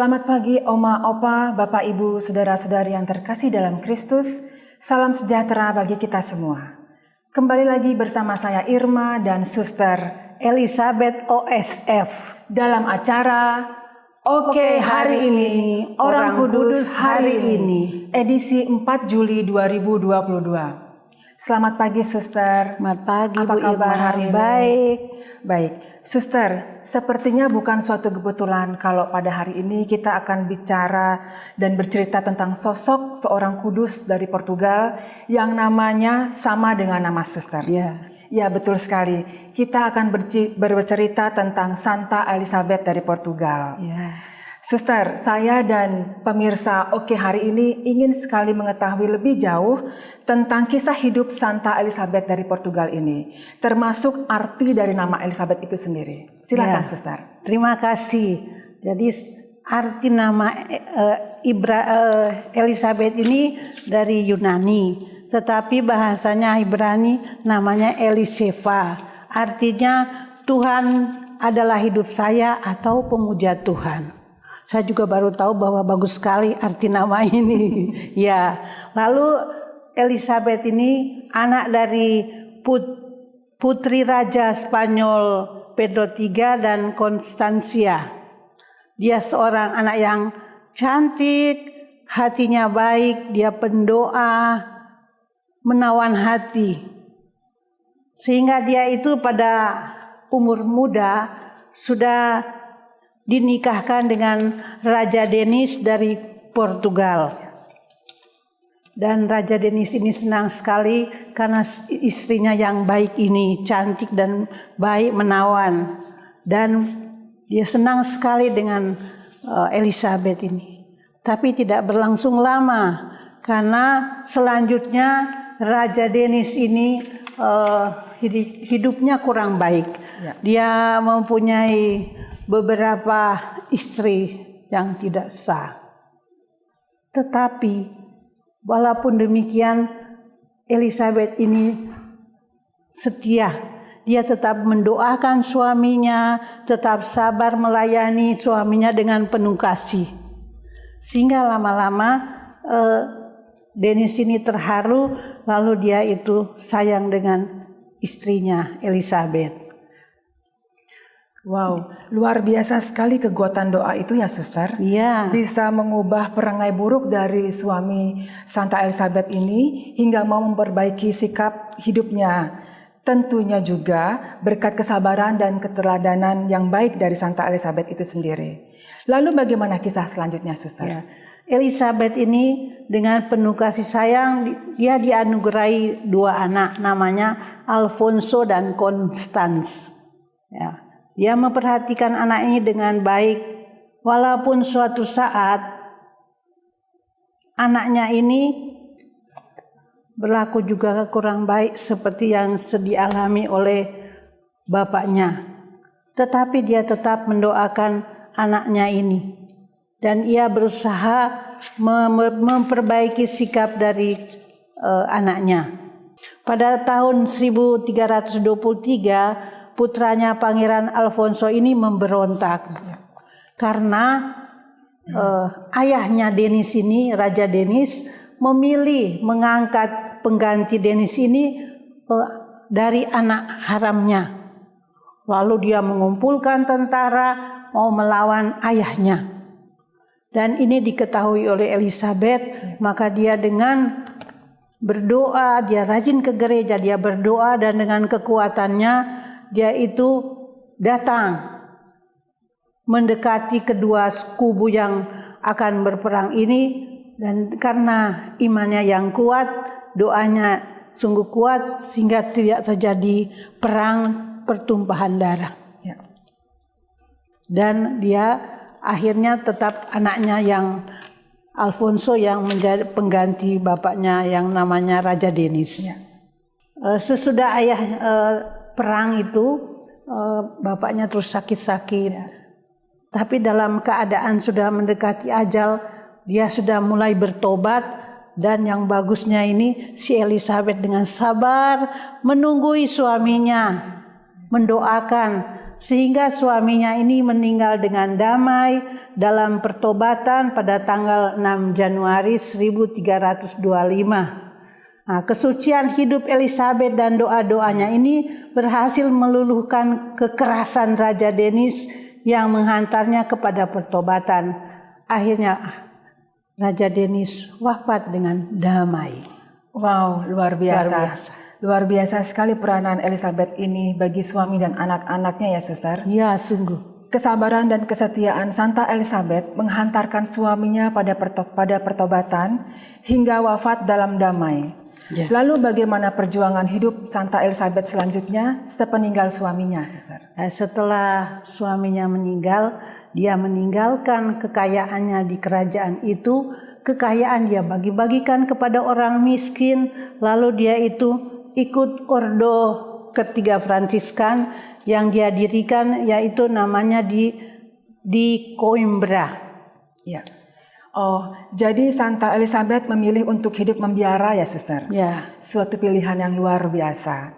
Selamat pagi Oma, Opa, Bapak, Ibu, Saudara-saudari yang terkasih dalam Kristus. Salam sejahtera bagi kita semua. Kembali lagi bersama saya Irma dan Suster Elizabeth OSF dalam acara Oke Hari Ini, Orang Kudus Hari Ini, edisi 4 Juli 2022. Selamat pagi Suster. Selamat pagi Apa Bu kabar Irma? hari ini? Baik, Suster, sepertinya bukan suatu kebetulan kalau pada hari ini kita akan bicara dan bercerita tentang sosok seorang kudus dari Portugal yang namanya sama dengan nama Suster. Ya, betul sekali. Kita akan bercerita tentang Santa Elizabeth dari Portugal. Suster, saya dan pemirsa Oke Hari Ini ingin sekali mengetahui lebih jauh tentang kisah hidup Santa Elizabeth dari Portugal ini, termasuk arti dari nama Elizabeth itu sendiri. Silakan, Suster. Terima kasih. Jadi arti nama Elizabeth ini dari Yunani, tetapi bahasanya Ibrani namanya Eliseva. Artinya Tuhan adalah hidup saya atau pemuja Tuhan. Saya juga baru tahu bahwa bagus sekali arti nama ini. Ya, lalu Elizabeth ini anak dari putri Raja Spanyol Pedro III dan Constancia. Dia seorang anak yang cantik, hatinya baik, dia pendoa, menawan hati. Sehingga dia itu pada umur muda sudah dinikahkan dengan Raja Denis dari Portugal. Dan Raja Denis ini senang sekali karena istrinya yang baik ini, cantik dan baik, menawan. Dan dia senang sekali dengan Elizabeth ini. Tapi tidak berlangsung lama karena selanjutnya Raja Denis ini hidupnya kurang baik. Dia mempunyai beberapa istri yang tidak sah. Tetapi walaupun demikian Elizabeth ini setia. Dia tetap mendoakan suaminya, tetap sabar melayani suaminya dengan penuh kasih. Sehingga lama-lama Denis ini terharu, lalu dia itu sayang dengan istrinya Elizabeth. Wow, luar biasa sekali kekuatan doa itu ya Suster. Iya. Bisa mengubah perangai buruk dari suami Santa Elizabeth ini hingga mau memperbaiki sikap hidupnya. Tentunya juga berkat kesabaran dan keteladanan yang baik dari Santa Elizabeth itu sendiri. Lalu bagaimana kisah selanjutnya Suster? Ya. Elizabeth ini dengan penuh kasih sayang dia dianugerahi dua anak namanya Alfonso dan Constance. Ya. Dia memperhatikan anak ini dengan baik, walaupun suatu saat anaknya ini berlaku juga kurang baik seperti yang dialami oleh bapaknya. Tetapi dia tetap mendoakan anaknya ini. Dan ia berusaha memperbaiki sikap dari anaknya. Pada tahun 1323, putranya Pangeran Alfonso ini memberontak karena ayahnya Denis ini, Raja Denis, memilih mengangkat pengganti Denis ini dari anak haramnya. Lalu dia mengumpulkan tentara mau melawan ayahnya. Dan ini diketahui oleh Elizabeth, maka dia dengan berdoa, dia rajin ke gereja, dia berdoa dan dengan kekuatannya dia itu datang mendekati kedua kubu yang akan berperang ini, dan karena imannya yang kuat, doanya sungguh kuat sehingga tidak terjadi perang pertumpahan darah. Dan dia akhirnya tetap anaknya yang Alfonso yang menjadi pengganti bapaknya yang namanya Raja Denis. Sesudah ayah perang itu bapaknya terus sakit-sakit. Tapi dalam keadaan sudah mendekati ajal, dia sudah mulai bertobat. Dan yang bagusnya ini si Elizabeth dengan sabar menunggui suaminya, mendoakan sehingga suaminya ini meninggal dengan damai dalam pertobatan pada tanggal 6 Januari 1325. Nah, kesucian hidup Elizabeth dan doa-doanya ini berhasil meluluhkan kekerasan Raja Denis yang menghantarnya kepada pertobatan. Akhirnya Raja Denis wafat dengan damai. Wow, luar biasa. Luar biasa. Luar biasa sekali peranan Elizabeth ini bagi suami dan anak-anaknya ya, Suster. Ya, sungguh. Kesabaran dan kesetiaan Santa Elizabeth menghantarkan suaminya pada pertobatan hingga wafat dalam damai. Ya. Lalu bagaimana perjuangan hidup Santa Elizabeth selanjutnya sepeninggal suaminya, Suster? Setelah suaminya meninggal, dia meninggalkan kekayaannya di kerajaan itu. Kekayaan dia bagi-bagikan kepada orang miskin. Lalu dia itu ikut ordo ketiga Fransiskan yang dia dirikan, yaitu namanya di Coimbra. Ya. Oh, jadi Santa Elizabeth memilih untuk hidup membiara ya, Suster? Ya. Suatu pilihan yang luar biasa.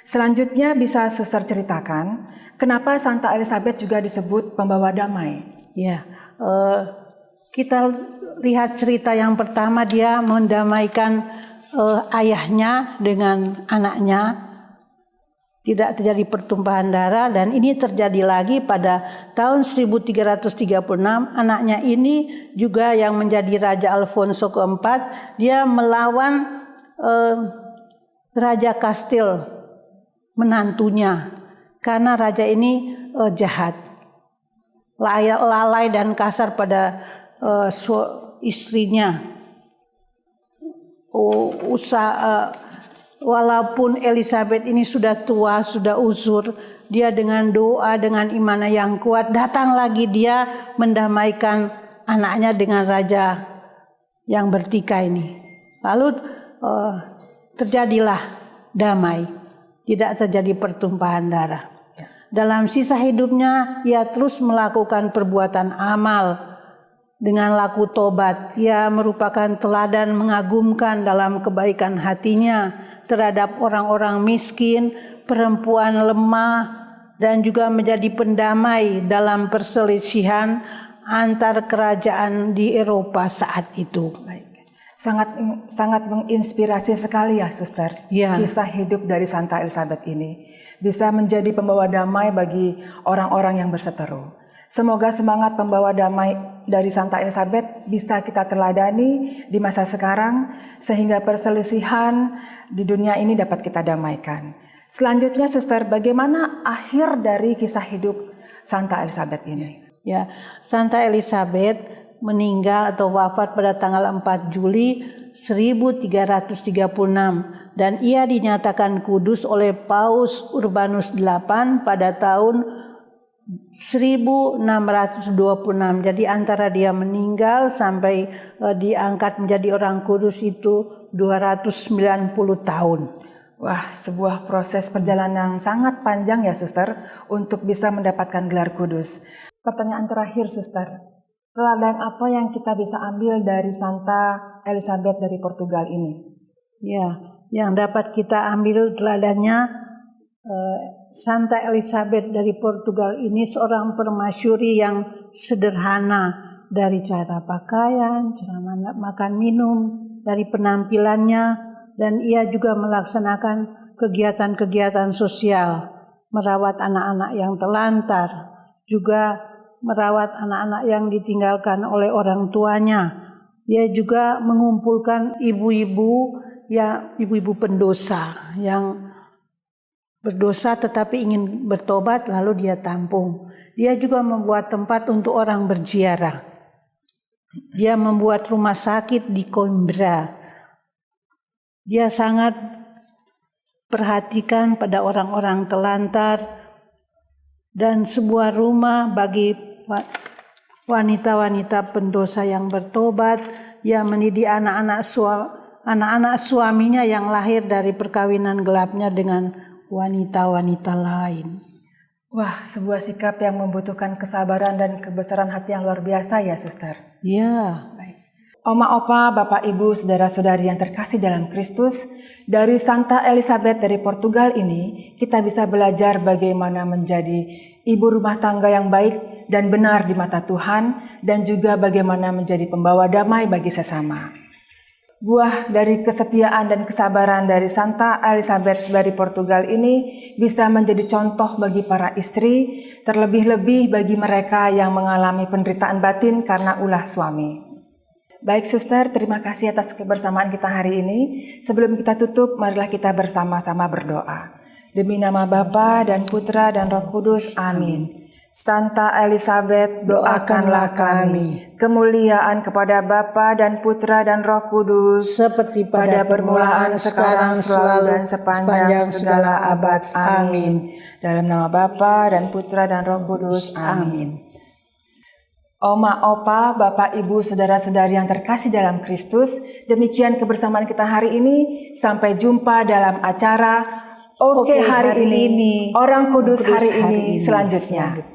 Selanjutnya bisa Suster ceritakan, kenapa Santa Elizabeth juga disebut pembawa damai? Ya, kita lihat cerita yang pertama, dia mendamaikan ayahnya dengan anaknya. Tidak terjadi pertumpahan darah, dan ini terjadi lagi pada tahun 1336. Anaknya ini juga yang menjadi Raja Alfonso keempat, dia melawan Raja Kastil, menantunya, karena raja ini jahat, lalai dan kasar pada istrinya. Walaupun Elizabeth ini sudah tua, sudah uzur, dia dengan doa, dengan iman yang kuat, datang lagi dia mendamaikan anaknya dengan raja yang bertikai ini. Lalu terjadilah damai, tidak terjadi pertumpahan darah. Dalam sisa hidupnya, ia terus melakukan perbuatan amal dengan laku tobat. Ia merupakan teladan mengagumkan dalam kebaikan hatinya terhadap orang-orang miskin, perempuan lemah, dan juga menjadi pendamai dalam perselisihan antar kerajaan di Eropa saat itu. Baik. Sangat menginspirasi sekali ya, Suster. Ya. Kisah hidup dari Santa Elizabeth ini bisa menjadi pembawa damai bagi orang-orang yang berseteru. Semoga semangat pembawa damai dari Santa Elizabeth bisa kita teladani di masa sekarang, sehingga perselisihan di dunia ini dapat kita damaikan. Selanjutnya, Suster, bagaimana akhir dari kisah hidup Santa Elizabeth ini? Ya, Santa Elizabeth meninggal atau wafat pada tanggal 4 Juli 1336, dan ia dinyatakan kudus oleh Paus Urbanus VIII pada tahun 1626. Jadi antara dia meninggal sampai diangkat menjadi orang kudus itu 290 tahun. Wah, sebuah proses perjalanan yang sangat panjang ya, Suster, untuk bisa mendapatkan gelar kudus. Pertanyaan terakhir, Suster. Teladan apa yang kita bisa ambil dari Santa Elizabeth dari Portugal ini? Ya, yang dapat kita ambil teladannya, Santa Elizabeth dari Portugal ini seorang permasyuri yang sederhana, dari cara pakaian, cara makan minum, dari penampilannya, dan ia juga melaksanakan kegiatan-kegiatan sosial, merawat anak-anak yang telantar, juga merawat anak-anak yang ditinggalkan oleh orang tuanya. Dia juga mengumpulkan ibu-ibu pendosa yang berdosa tetapi ingin bertobat, lalu dia tampung. Dia juga membuat tempat untuk orang berziarah. Dia membuat rumah sakit di Coimbra. Dia sangat perhatikan pada orang-orang telantar dan sebuah rumah bagi wanita-wanita pendosa yang bertobat. Dia mendidik anak-anak suaminya yang lahir dari perkawinan gelapnya dengan wanita-wanita lain. Wah, sebuah sikap yang membutuhkan kesabaran dan kebesaran hati yang luar biasa ya, Suster. Ya. Baik. Oma, opa, bapak, ibu, saudara-saudari yang terkasih dalam Kristus, dari Santa Elizabeth dari Portugal ini, kita bisa belajar bagaimana menjadi ibu rumah tangga yang baik dan benar di mata Tuhan, dan juga bagaimana menjadi pembawa damai bagi sesama. Buah dari kesetiaan dan kesabaran dari Santa Elizabeth dari Portugal ini bisa menjadi contoh bagi para istri, terlebih-lebih bagi mereka yang mengalami penderitaan batin karena ulah suami. Baik suster, terima kasih atas kebersamaan kita hari ini. Sebelum kita tutup, marilah kita bersama-sama berdoa. Demi nama Bapa dan Putra dan Roh Kudus, amin. Santa Elizabeth, doakanlah kami. Kemuliaan kepada Bapa dan Putra dan Roh Kudus, seperti pada permulaan, sekarang, selalu, dan sepanjang segala abad. Amin. Dalam nama Bapa dan Putra dan Roh Kudus, amin. Oma, opa, bapak, ibu, saudara-saudari yang terkasih dalam Kristus, demikian kebersamaan kita hari ini. Sampai jumpa dalam acara Oke hari ini, Orang Kudus hari ini selanjutnya.